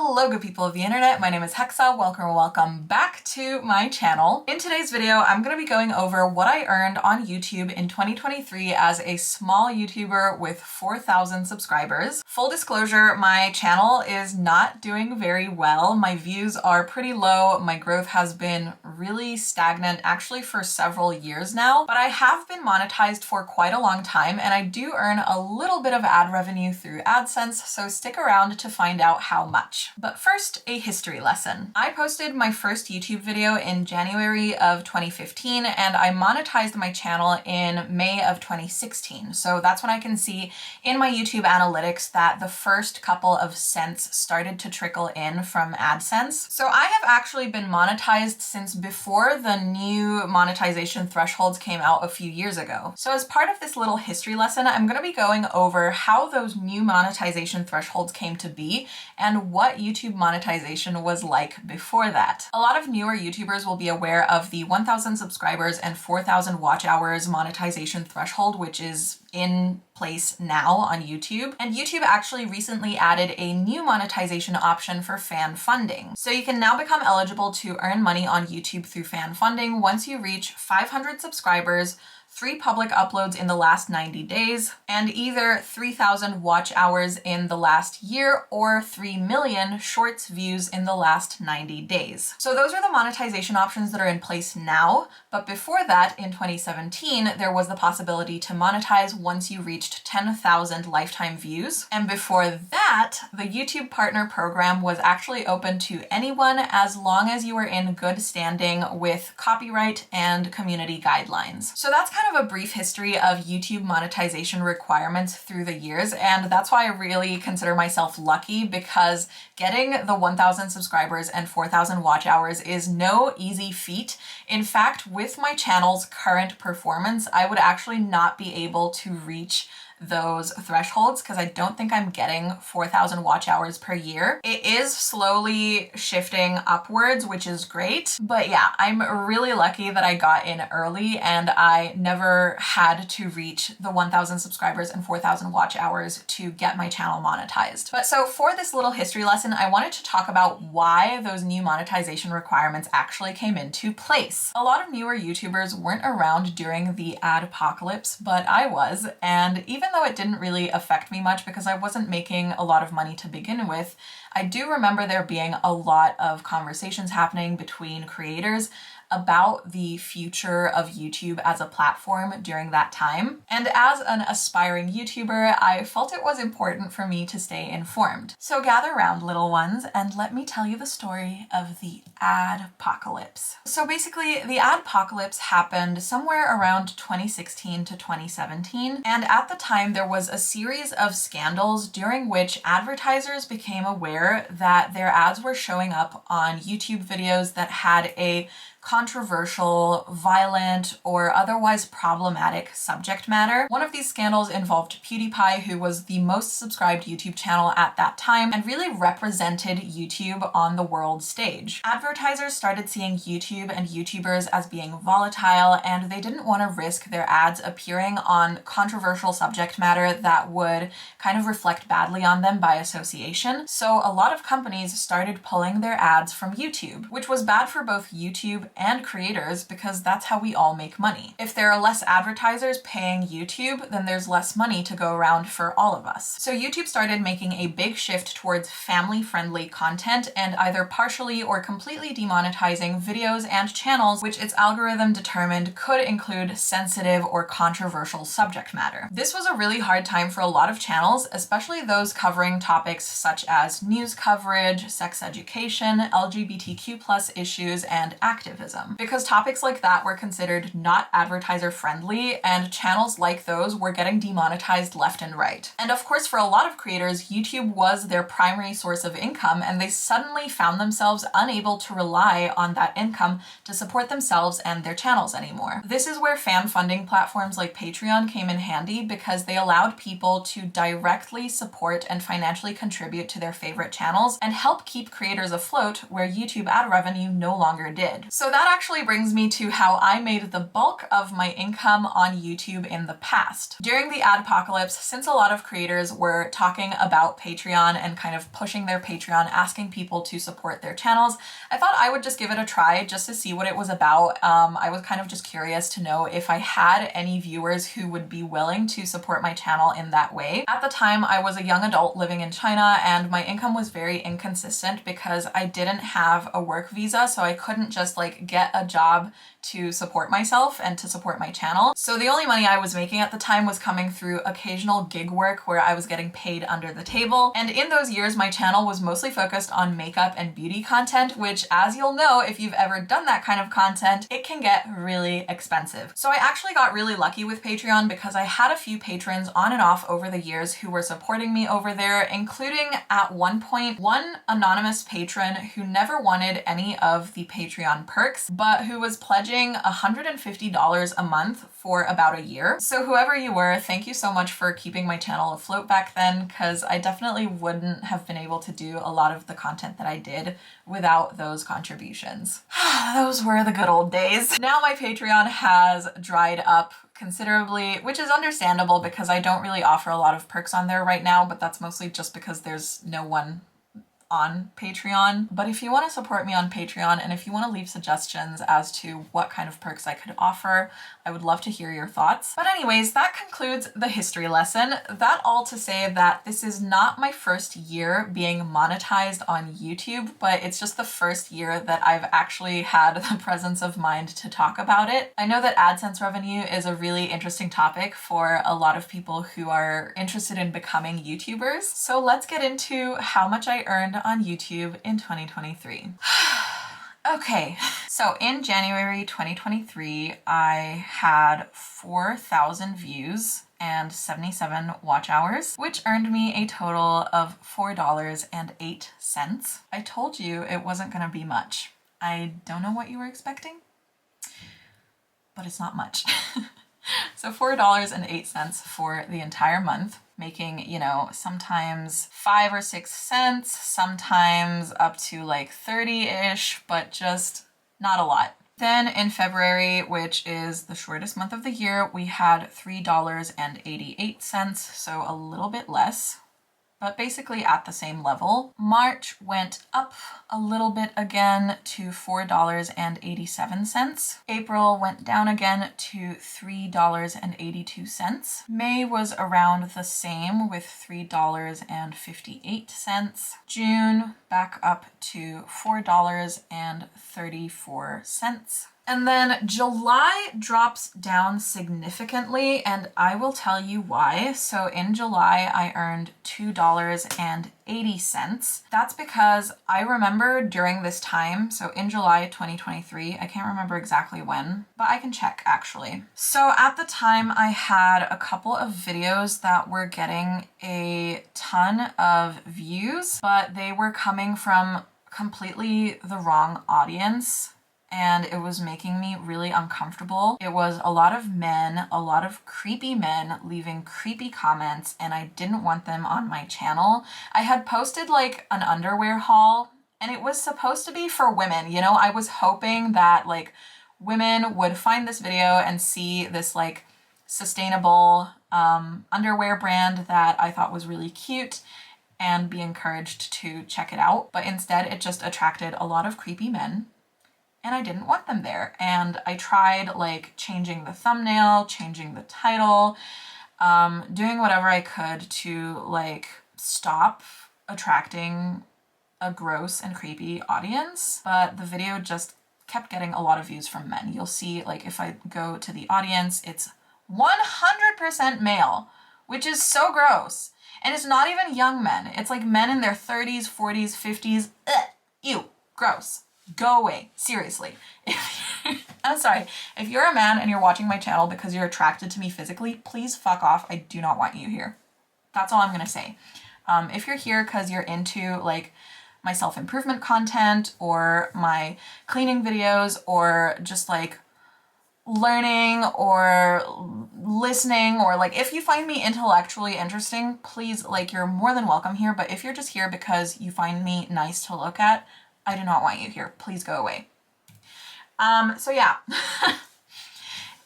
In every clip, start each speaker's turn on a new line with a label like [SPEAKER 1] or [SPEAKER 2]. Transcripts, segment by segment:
[SPEAKER 1] Hello good people of the internet, my name is Hexa, welcome back to my channel. In today's video, I'm going to be going over what I earned on YouTube in 2023 as a small YouTuber with 4,000 subscribers. Full disclosure, my channel is not doing very well. My views are pretty low, my growth has been really stagnant actually for several years now, but I have been monetized for quite a long time and I do earn a little bit of ad revenue through AdSense, so stick around to find out how much. But first, a history lesson. I posted my first YouTube video in January of 2015 and I monetized my channel in May of 2016. So that's when I can see in my YouTube analytics that the first couple of cents started to trickle in from AdSense. So I have actually been monetized since before the new monetization thresholds came out a few years ago. So as part of this little history lesson, I'm going to be going over how those new monetization thresholds came to be and what YouTube monetization was like before that. A lot of newer YouTubers will be aware of the 1,000 subscribers and 4,000 watch hours monetization threshold, which is in place now on YouTube. And YouTube actually recently added a new monetization option for fan funding. So you can now become eligible to earn money on YouTube through fan funding once you reach 500 subscribers, 3 public uploads in the last 90 days, and either 3,000 watch hours in the last year or 3 million shorts views in the last 90 days. So those are the monetization options that are in place now, but before that, in 2017, there was the possibility to monetize once you reached 10,000 lifetime views. And before that, the YouTube Partner Program was actually open to anyone as long as you were in good standing with copyright and community guidelines. So that's kind of a brief history of YouTube monetization requirements through the years, and that's why I really consider myself lucky, because getting the 1,000 subscribers and 4,000 watch hours is no easy feat. In fact, with my channel's current performance, I would actually not be able to reach those thresholds because I don't think I'm getting 4,000 watch hours per year. It is slowly shifting upwards, which is great. But yeah, I'm really lucky that I got in early and I never had to reach the 1,000 subscribers and 4,000 watch hours to get my channel monetized. But so for this little history lesson, I wanted to talk about why those new monetization requirements actually came into place. A lot of newer YouTubers weren't around during the adpocalypse, but I was, and even though it didn't really affect me much because I wasn't making a lot of money to begin with, I do remember there being a lot of conversations happening between creators about the future of YouTube as a platform during that time. And as an aspiring YouTuber, I felt it was important for me to stay informed. So gather around, little ones, and let me tell you the story of the adpocalypse. So basically, the adpocalypse happened somewhere around 2016 to 2017. And at the time, there was a series of scandals during which advertisers became aware that their ads were showing up on YouTube videos that had a controversial, violent, or otherwise problematic subject matter. One of these scandals involved PewDiePie, who was the most subscribed YouTube channel at that time and really represented YouTube on the world stage. Advertisers started seeing YouTube and YouTubers as being volatile, and they didn't want to risk their ads appearing on controversial subject matter that would kind of reflect badly on them by association. So a lot of companies started pulling their ads from YouTube, which was bad for both YouTube and creators because that's how we all make money. If there are less advertisers paying YouTube, then there's less money to go around for all of us. So YouTube started making a big shift towards family-friendly content and either partially or completely demonetizing videos and channels which its algorithm determined could include sensitive or controversial subject matter. This was a really hard time for a lot of channels, especially those covering topics such as news coverage, sex education, LGBTQ+ issues, and activism. Because topics like that were considered not advertiser friendly and channels like those were getting demonetized left and right. And of course, for a lot of creators, YouTube was their primary source of income and they suddenly found themselves unable to rely on that income to support themselves and their channels anymore. This is where fan funding platforms like Patreon came in handy because they allowed people to directly support and financially contribute to their favorite channels and help keep creators afloat where YouTube ad revenue no longer did. So that actually brings me to how I made the bulk of my income on YouTube in the past. During the adpocalypse, since a lot of creators were talking about Patreon and kind of pushing their Patreon, asking people to support their channels, I thought I would just give it a try just to see what it was about. I was kind of just curious to know if I had any viewers who would be willing to support my channel in that way. At the time, I was a young adult living in China and my income was very inconsistent because I didn't have a work visa, so I couldn't just like get a job to support myself and to support my channel. So the only money I was making at the time was coming through occasional gig work where I was getting paid under the table. And in those years, my channel was mostly focused on makeup and beauty content, which, as you'll know, if you've ever done that kind of content, it can get really expensive. So I actually got really lucky with Patreon because I had a few patrons on and off over the years who were supporting me over there, including at one point, one anonymous patron who never wanted any of the Patreon perks, but who was pledging $150 a month for about a year. So whoever you were, thank you so much for keeping my channel afloat back then, because I definitely wouldn't have been able to do a lot of the content that I did without those contributions. Those were the good old days. Now my Patreon has dried up considerably, which is understandable because I don't really offer a lot of perks on there right now, but that's mostly just because there's no one on Patreon. But if you want to support me on Patreon and if you want to leave suggestions as to what kind of perks I could offer, I would love to hear your thoughts. But anyways, that concludes the history lesson. That all to say that this is not my first year being monetized on YouTube, but it's just the first year that I've actually had the presence of mind to talk about it. I know that AdSense revenue is a really interesting topic for a lot of people who are interested in becoming YouTubers. So let's get into how much I earned on YouTube in 2023. Okay, so in January 2023, I had 4,000 views and 77 watch hours, which earned me a total of $4.08. I told you it wasn't gonna be much. I don't know what you were expecting, but it's not much. So $4.08 for the entire month, making, you know, sometimes 5 or 6 cents, sometimes up to like 30-ish, but just not a lot. Then in February, which is the shortest month of the year, we had $3.88, so a little bit less, but basically at the same level. March went up a little bit again to $4.87. April went down again to $3.82. May was around the same with $3.58. June back up to $4.34. And then July drops down significantly, and I will tell you why. So in July, I earned $2.80. That's because I remember during this time, so in July 2023, I can't remember exactly when, but I can check actually. So at the time, I had a couple of videos that were getting a ton of views, but they were coming from completely the wrong audience. And it was making me really uncomfortable. It was a lot of men, a lot of creepy men leaving creepy comments, and I didn't want them on my channel. I had posted like an underwear haul, and it was supposed to be for women. You know, I was hoping that like women would find this video and see this like sustainable underwear brand that I thought was really cute and be encouraged to check it out. But instead, it just attracted a lot of creepy men. And I didn't want them there. And I tried like changing the thumbnail, changing the title, doing whatever I could to like stop attracting a gross and creepy audience. But the video just kept getting a lot of views from men. You'll see like if I go to the audience, it's 100% male, which is so gross. And it's not even young men. It's like men in their 30s, 40s, 50s. Ugh, ew, gross. Go away, seriously. I'm sorry, if you're a man and you're watching my channel because you're attracted to me physically, please fuck off. I do not want you here. That's all I'm gonna say. If you're here because you're into like my self-improvement content or my cleaning videos or just like learning or listening, or like if you find me intellectually interesting, please, like, you're more than welcome here. But if you're just here because you find me nice to look at, I do not want you here. Please go away. So yeah,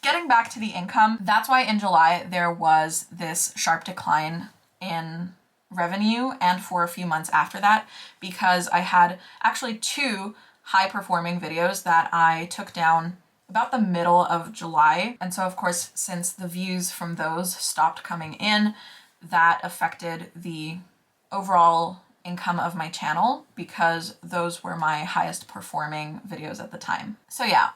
[SPEAKER 1] getting back to the income, that's why in July there was this sharp decline in revenue, and for a few months after that, because I had actually 2 high performing videos that I took down about the middle of July. And so of course, since the views from those stopped coming in, that affected the overall income of my channel, because those were my highest performing videos at the time. So yeah,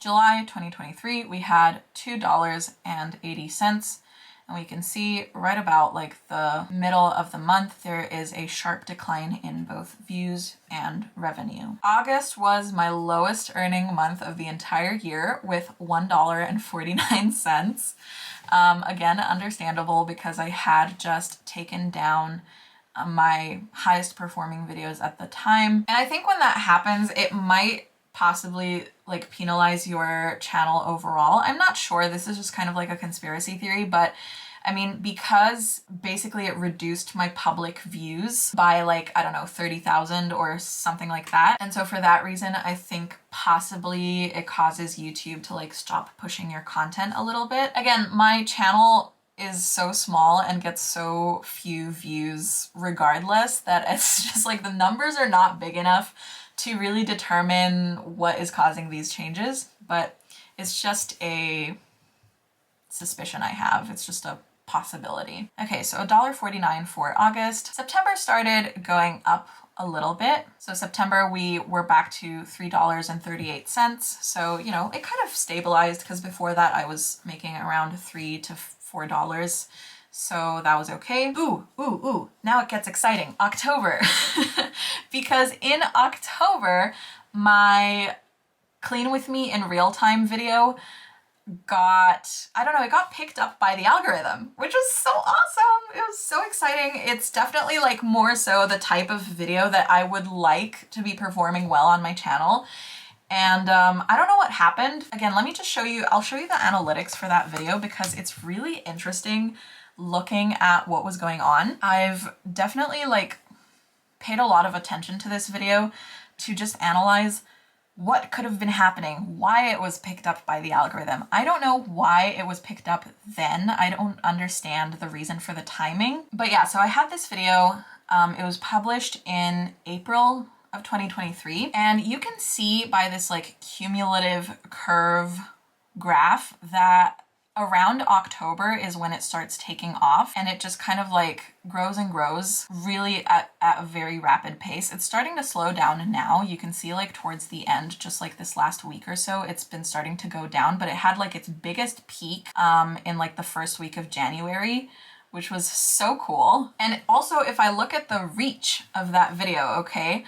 [SPEAKER 1] July 2023, we had $2.80. And we can see right about like the middle of the month, there is a sharp decline in both views and revenue. August was my lowest earning month of the entire year with $1.49. Again, understandable, because I had just taken down my highest performing videos at the time. And I think when that happens, it might possibly like penalize your channel overall. I'm not sure. This is just kind of like a conspiracy theory, but I mean, because basically it reduced my public views by like, I don't know, 30,000 or something like that. And so for that reason, I think possibly it causes YouTube to like stop pushing your content a little bit. Again, my channel is so small and gets so few views regardless that it's just like the numbers are not big enough to really determine what is causing these changes, but it's just a suspicion I have. It's just a possibility. Okay, so $1.49 for August. September started going up a little bit. So September we were back to $3.38. So, you know, it kind of stabilized, because before that I was making around $3 to $4. So that was okay. Ooh, now it gets exciting. October. Because in October, my Clean With Me in Real Time video got, I don't know, it got picked up by the algorithm, which was so awesome. It was so exciting. It's definitely like more so the type of video that I would like to be performing well on my channel. And I don't know what happened. Again, let me just show you, I'll show you the analytics for that video, because it's really interesting looking at what was going on. I've definitely like paid a lot of attention to this video to just analyze what could have been happening, why it was picked up by the algorithm. I don't know why it was picked up then. I don't understand the reason for the timing. But yeah, so I had this video. It was published in April of 2023. And you can see by this like cumulative curve graph that around October is when it starts taking off, and it just kind of like grows and grows really at a very rapid pace. It's starting to slow down now. You can see like towards the end, just like this last week or so, it's been starting to go down, but it had like its biggest peak in like the first week of January, which was so cool. And also if I look at the reach of that video, okay,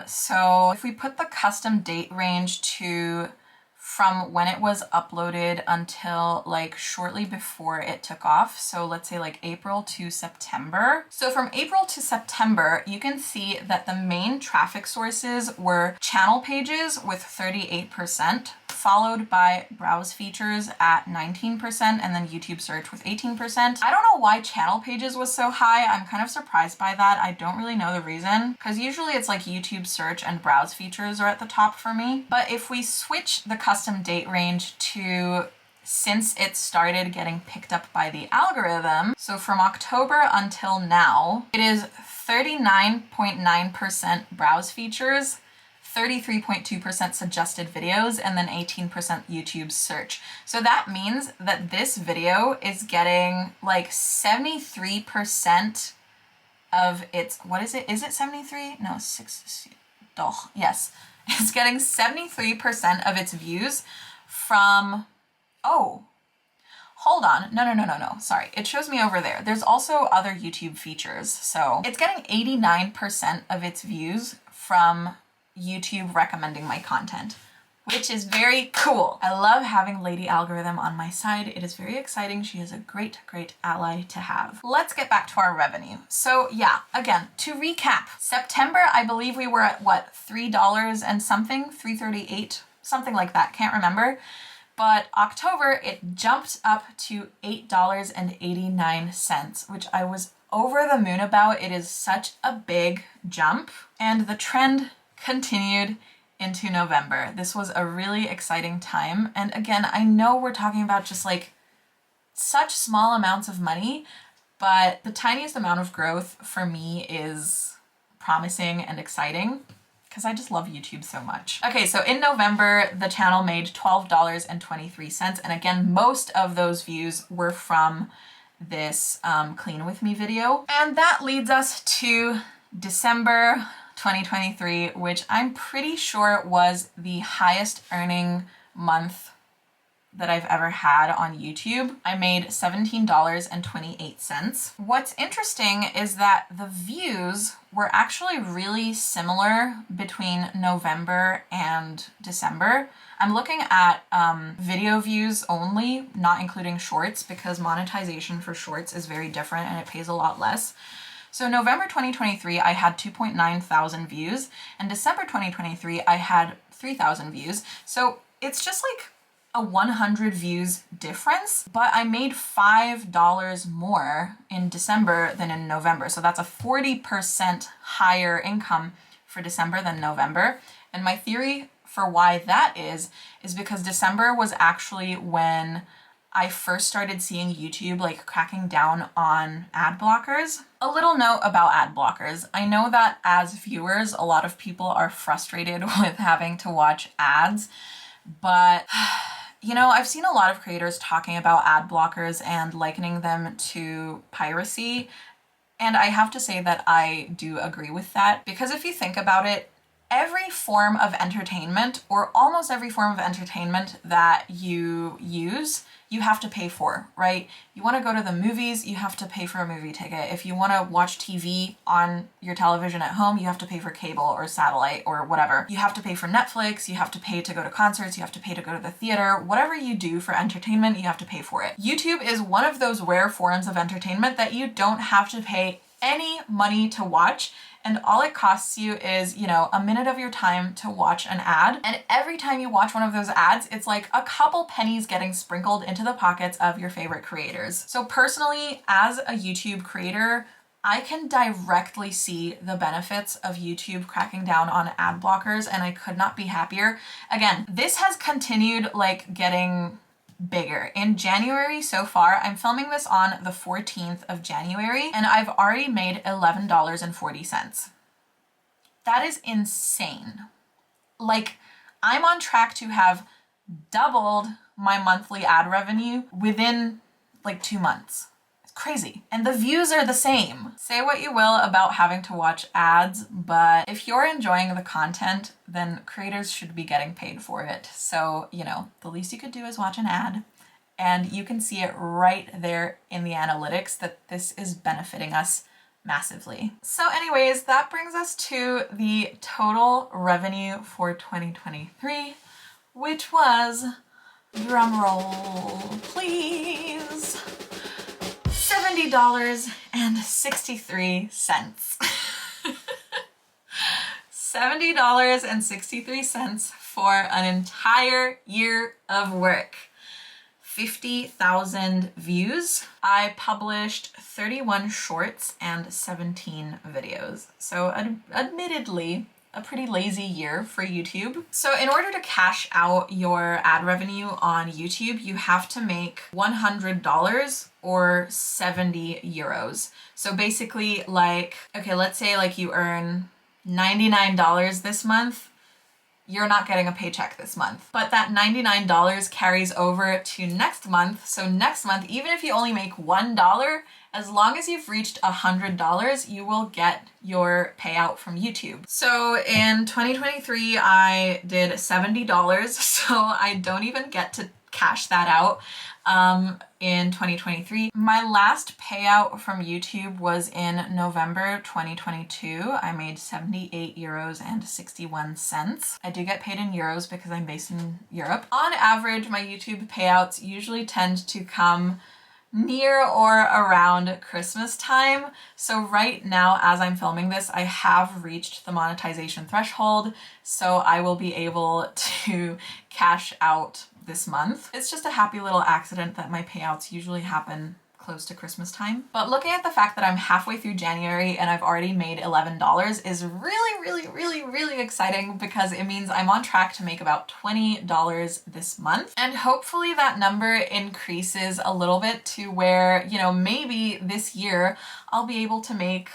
[SPEAKER 1] so if we put the custom date range to from when it was uploaded until like shortly before it took off. So let's say like April to September. So from April to September, you can see that the main traffic sources were channel pages with 38%, followed by browse features at 19%, and then YouTube search with 18%. I don't know why channel pages was so high. I'm kind of surprised by that. I don't really know the reason, because usually it's like YouTube search and browse features are at the top for me. But if we switch the custom date range to since it started getting picked up by the algorithm, so from October until now, it is 39.9% browse features, 33.2% suggested videos, and then 18% YouTube search. So that means that this video is getting like 73% of its, what is it? Is it 73? No, 6, oh, yes. It's getting 73% of its views from, oh, hold on. No. Sorry. It shows me over there. There's also other YouTube features. So it's getting 89% of its views from YouTube recommending my content, which is very cool. I love having Lady Algorithm on my side. It is very exciting. She is a great, great ally to have. Let's get back to our revenue. So yeah, again, to recap, September, I believe we were at what, $3 and something, $3.38, something like that, can't remember. But October, it jumped up to $8.89, which I was over the moon about. It is such a big jump, and the trend continued into November. This was a really exciting time. And again, I know we're talking about just like such small amounts of money, but the tiniest amount of growth for me is promising and exciting because I just love YouTube so much. Okay, so in November, the channel made $12.23. And again, most of those views were from this clean with me video. And that leads us to December 2023, which I'm pretty sure was the highest earning month that I've ever had on YouTube. I made $17.28. What's interesting is that the views were actually really similar between November and December. I'm looking at video views only, not including shorts, because monetization for shorts is very different and it pays a lot less. So November 2023, I had 2.9 thousand views, and December 2023, I had 3,000 views. So it's just like a 100 views difference, but I made $5 more in December than in November. So that's a 40% higher income for December than November. And my theory for why that is because December was actually when I first started seeing YouTube like cracking down on ad blockers. A little note about ad blockers. I know that as viewers, a lot of people are frustrated with having to watch ads, but you know, I've seen a lot of creators talking about ad blockers and likening them to piracy. And I have to say that I do agree with that, because if you think about it, every form of entertainment, or almost every form of entertainment that you use, you have to pay for, right? You want to go to the movies, you have to pay for a movie ticket. If you want to watch TV on your television at home, you have to pay for cable or satellite or whatever. You have to pay for Netflix, you have to pay to go to concerts, you have to pay to go to the theater. Whatever you do for entertainment, you have to pay for it. YouTube is one of those rare forms of entertainment that you don't have to pay any money to watch. And all it costs you is, you know, a minute of your time to watch an ad. And every time you watch one of those ads, it's like a couple pennies getting sprinkled into the pockets of your favorite creators. So personally, as a YouTube creator, I can directly see the benefits of YouTube cracking down on ad blockers, and I could not be happier. Again, this has continued like getting bigger. In January so far, I'm filming this on the 14th of January, and I've already made $11.40. That is insane. Like, I'm on track to have doubled my monthly ad revenue within like 2 months. It's crazy. And the views are the same. Say what you will about having to watch ads, but if you're enjoying the content, then creators should be getting paid for it. So, you know, the least you could do is watch an ad, and you can see it right there in the analytics that this is benefiting us massively. So anyways, that brings us to the total revenue for 2023, which was, drumroll please, $70.63. $70.63 for an entire year of work. 50,000 views. I published 31 shorts and 17 videos. So admittedly, a pretty lazy year for YouTube. So in order to cash out your ad revenue on YouTube, you have to make $100 or 70 euros. So basically, like, okay, let's say like you earn $99 this month, you're not getting a paycheck this month. But that $99 carries over to next month. So next month, even if you only make $1, as long as you've reached $100, you will get your payout from YouTube. So in 2023, I did $70, so I don't even get to cash that out. In 2023. My last payout from YouTube was in November 2022. I made 78 euros and 61 cents. I do get paid in euros because I'm based in Europe. On average, my YouTube payouts usually tend to come near or around Christmas time. So right now, as I'm filming this, I have reached the monetization threshold, so I will be able to cash out this month. It's just a happy little accident that my payouts usually happen close to Christmas time. But looking at the fact that I'm halfway through January and I've already made $11 is really exciting, because it means I'm on track to make about $20 this month. And hopefully that number increases a little bit to where, you know, maybe this year I'll be able to make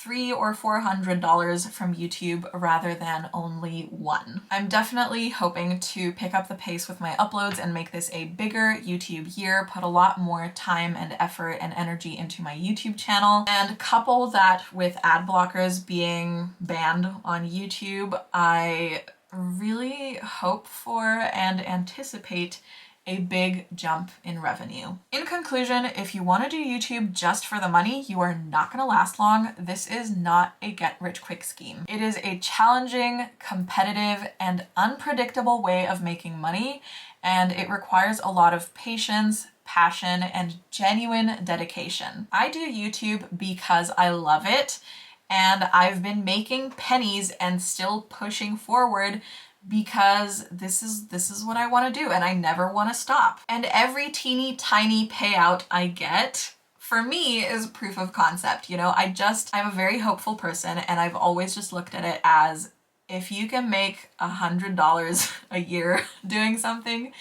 [SPEAKER 1] $300 or $400 from YouTube rather than only $1. I'm definitely hoping to pick up the pace with my uploads and make this a bigger YouTube year, put a lot more time and effort and energy into my YouTube channel, and couple that with ad blockers being banned on YouTube. I really hope for and anticipate a big jump in revenue. In conclusion, if you want to do YouTube just for the money, you are not going to last long. This is not a get-rich-quick scheme. It is a challenging, competitive, and unpredictable way of making money, and it requires a lot of patience, passion, and genuine dedication. I do YouTube because I love it, and I've been making pennies and still pushing forward because this is what I want to do and I never want to stop. And every teeny tiny payout I get, for me, is proof of concept. You know, I'm a very hopeful person, and I've always just looked at it as, if you can make $100 a year doing something,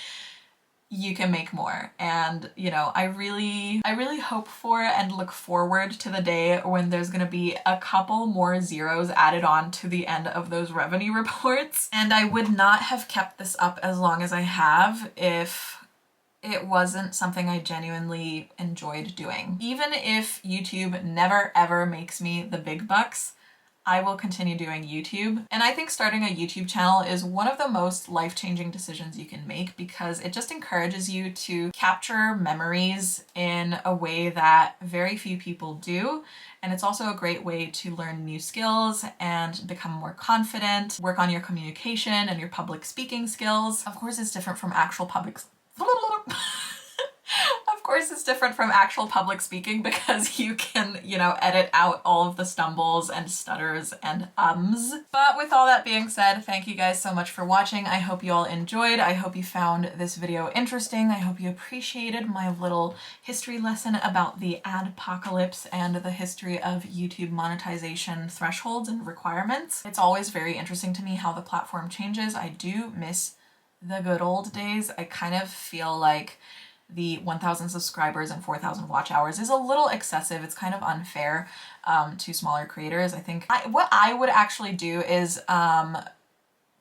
[SPEAKER 1] you can make more. And, you know, I really hope for and look forward to the day when there's gonna be a couple more zeros added on to the end of those revenue reports. And I would not have kept this up as long as I have if it wasn't something I genuinely enjoyed doing. Even if YouTube never ever makes me the big bucks, I will continue doing YouTube. And I think starting a YouTube channel is one of the most life-changing decisions you can make, because it just encourages you to capture memories in a way that very few people do. And it's also a great way to learn new skills and become more confident, work on your communication and your public speaking skills. Of course, it's different from actual public speaking, because you can, you know, edit out all of the stumbles and stutters and ums. But with all that being said, thank you guys so much for watching. I hope you all enjoyed. I hope you found this video interesting. I hope you appreciated my little history lesson about the adpocalypse and the history of YouTube monetization thresholds and requirements. It's always very interesting to me how the platform changes. I do miss the good old days. I kind of feel like the 1,000 subscribers and 4,000 watch hours is a little excessive. It's kind of unfair to smaller creators. I think what I would actually do is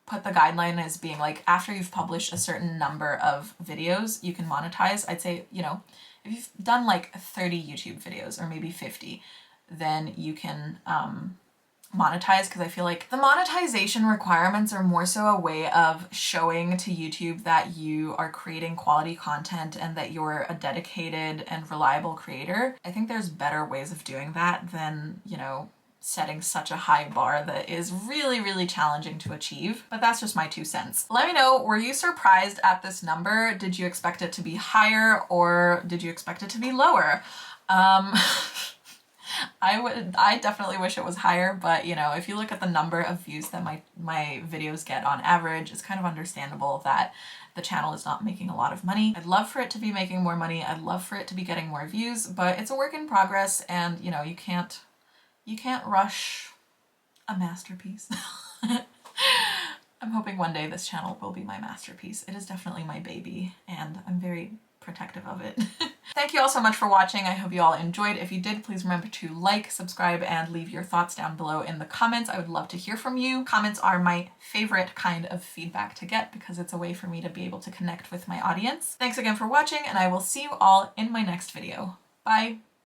[SPEAKER 1] put the guideline as being like, after you've published a certain number of videos, you can monetize. I'd say, you know, if you've done like 30 YouTube videos or maybe 50, then you can monetize, because I feel like the monetization requirements are more so a way of showing to YouTube that you are creating quality content and that you're a dedicated and reliable creator. I think there's better ways of doing that than, you know, setting such a high bar that is really challenging to achieve. But that's just my 2 cents. Let me know, were you surprised at this number? Did you expect it to be higher, or did you expect it to be lower? I definitely wish it was higher, but you know, if you look at the number of views that my videos get on average, it's kind of understandable that the channel is not making a lot of money. I'd love for it to be making more money. I'd love for it to be getting more views, but it's a work in progress, and you know, you can't rush a masterpiece. I'm hoping one day this channel will be my masterpiece. It is definitely my baby, and I'm very protective of it. Thank you all so much for watching. I hope you all enjoyed. If you did, please remember to like, subscribe, and leave your thoughts down below in the comments. I would love to hear from you. Comments are my favorite kind of feedback to get, because it's a way for me to be able to connect with my audience. Thanks again for watching, and I will see you all in my next video. Bye!